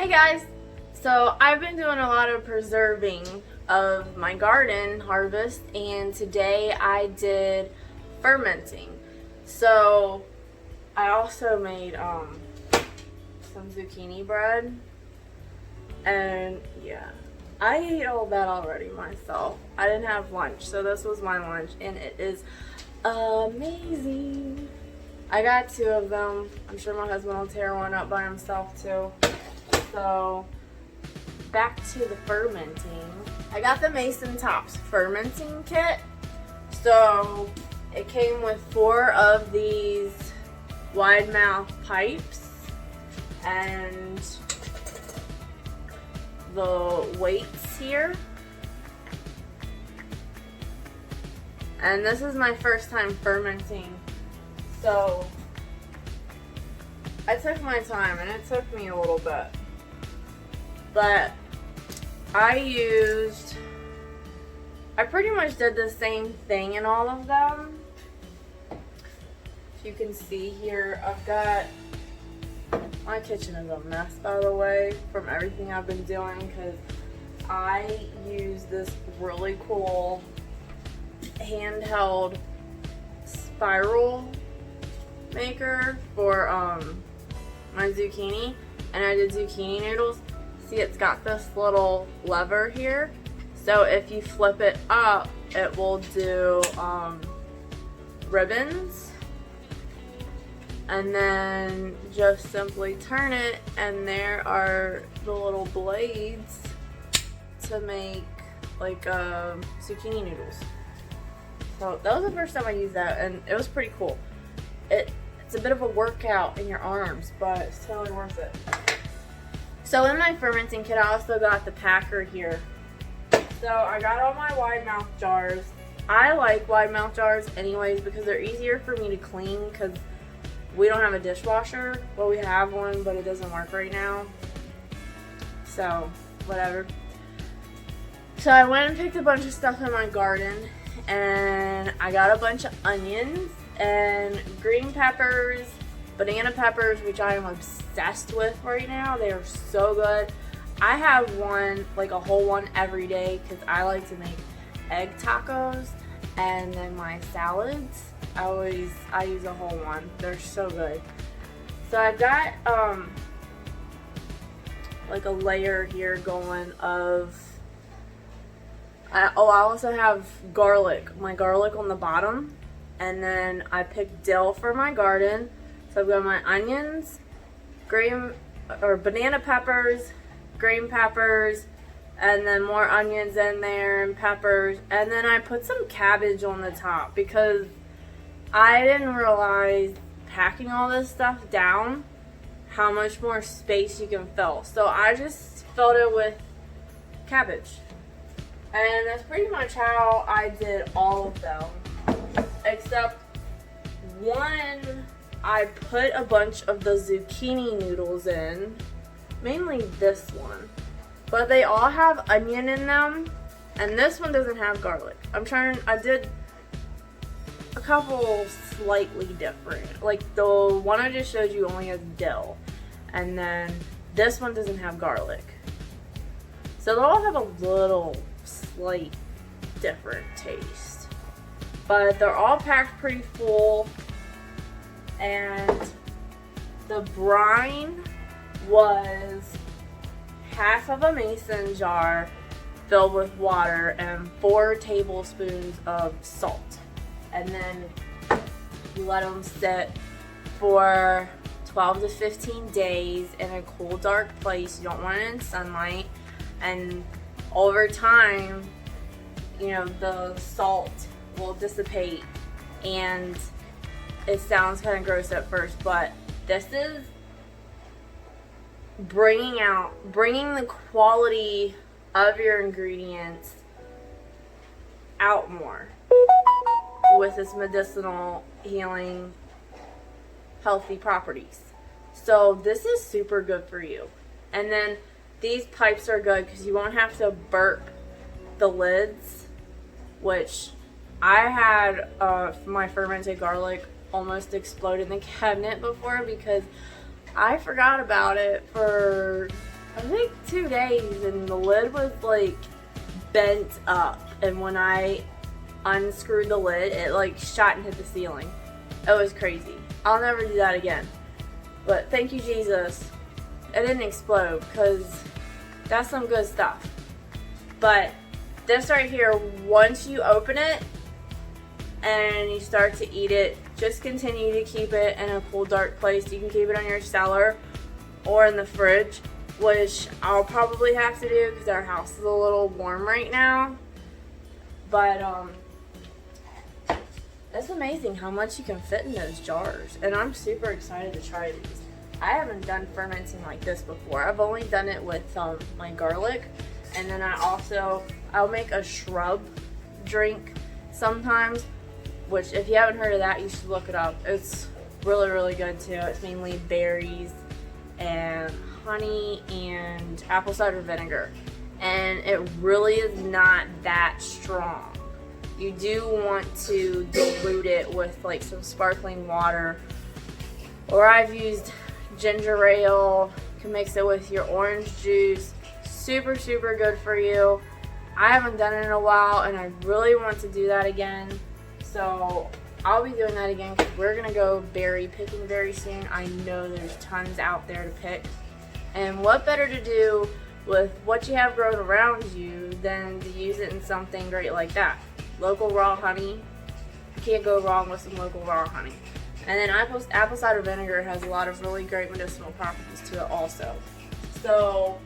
Hey guys! So I've been doing a lot of preserving of my garden harvest, and today I did fermenting. So I also made some zucchini bread, and yeah, I ate all that already myself. I didn't have lunch, so this was my lunch, and it is amazing. I got 2 of them. I'm sure my husband will tear one up by himself too. So back to the fermenting. I got the Mason Tops fermenting kit. So it came with 4 of these wide mouth pipes and the weights here. And this is my first time fermenting. So I took my time and it took me a little bit. But I pretty much did the same thing in all of them. If you can see here, I've got, my kitchen is a mess, by the way, from everything I've been doing, because I use this really cool handheld spiral maker for my zucchini, and I did zucchini noodles. See, it's got this little lever here, so if you flip it up, it will do ribbons, and then just simply turn it, and there are the little blades to make like zucchini noodles. So that was the first time I used that, and it was pretty cool. It's a bit of a workout in your arms, but it's totally worth it. So in my fermenting kit, I also got the packer here. So I got all my wide mouth jars. I like wide mouth jars anyways because they're easier for me to clean because we don't have a dishwasher. Well, we have one, but it doesn't work right now. So, whatever. So I went and picked a bunch of stuff in my garden, and I got a bunch of onions and green peppers, banana peppers, which I am obsessed with right now. They are so good. I have one, like a whole one every day, because I like to make egg tacos, and then my salads, I use a whole one. They're so good. So I've got like a layer here going of, I also have garlic, my garlic on the bottom, and then I picked dill for my garden. So I've got my onions, banana peppers, green peppers, and then more onions in there and peppers. And then I put some cabbage on the top because I didn't realize packing all this stuff down how much more space you can fill. So I just filled it with cabbage. And that's pretty much how I did all of them. Except one, I put a bunch of the zucchini noodles in, mainly this one, but they all have onion in them, and this one doesn't have garlic. I did a couple slightly different. Like the one I just showed you only has dill, and then this one doesn't have garlic. So they'll all have a little slight different taste, but they're all packed pretty full. And the brine was half of a mason jar filled with water and 4 tablespoons of salt. And then you let them sit for 12 to 15 days in a cool, dark place. You don't want it in sunlight. And over time, you know, the salt will dissipate, and it sounds kind of gross at first, but this is bringing the quality of your ingredients out more with its medicinal, healing, healthy properties. So this is super good for you. And then these pipes are good because you won't have to burp the lids, which I had my fermented garlic almost explode in the cabinet before because I forgot about it for a 2 days and the lid was like bent up, and when I unscrewed the lid, it like shot and hit the ceiling. It was crazy. I'll never do that again. But thank you, Jesus. It didn't explode, because that's some good stuff. But this right here, once you open it and you start to eat it, just continue to keep it in a cool, dark place. You can keep it on your cellar or in the fridge, which I'll probably have to do because our house is a little warm right now. But it's amazing how much you can fit in those jars, and I'm super excited to try these. I haven't done fermenting like this before. I've only done it with my garlic, and then I'll make a shrub drink sometimes, which if you haven't heard of that, you should look it up. It's really, really good too. It's mainly berries and honey and apple cider vinegar, and it really is not that strong. You do want to dilute it with like some sparkling water, or I've used ginger ale. You can mix it with your orange juice. Super, super good for you. I haven't done it in a while, and I really want to do that again. So I'll be doing that again because we're going to go berry picking very soon. I know there's tons out there to pick. And what better to do with what you have grown around you than to use it in something great like that. Local raw honey. You can't go wrong with some local raw honey. And then apple cider vinegar has a lot of really great medicinal properties to it also. So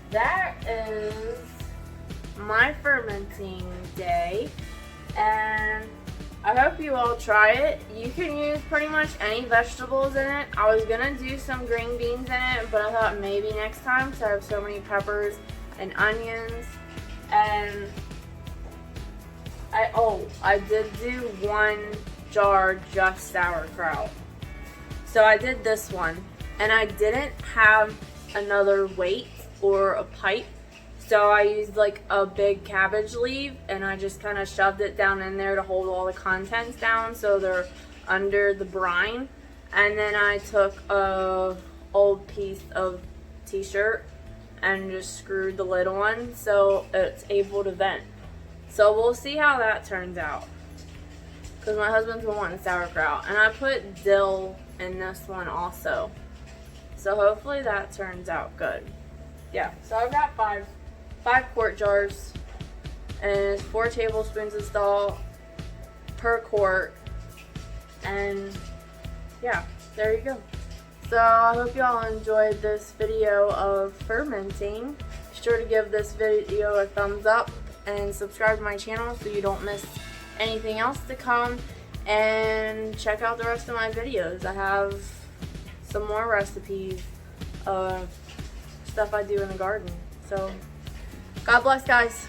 that is my fermenting day, and I hope you all try it. You can use pretty much any vegetables in it. I was gonna do some green beans in it, but I thought maybe next time, because I have so many peppers and onions. And I did do one jar just sauerkraut. So I did this one, and I didn't have another weight or a pipe, so I used like a big cabbage leaf, and I just kind of shoved it down in there to hold all the contents down so they're under the brine. And then I took a old piece of t-shirt and just screwed the lid on so it's able to vent. So we'll see how that turns out, because my husband's been wanting sauerkraut, and I put dill in this one also, so hopefully that turns out good. Yeah, so I've got five quart jars, and it's 4 tablespoons of salt per quart, and yeah, there you go. So I hope you all enjoyed this video of fermenting. Be sure to give this video a thumbs up and subscribe to my channel so you don't miss anything else to come, and check out the rest of my videos. I have some more recipes of stuff I do in the garden. So God bless, guys.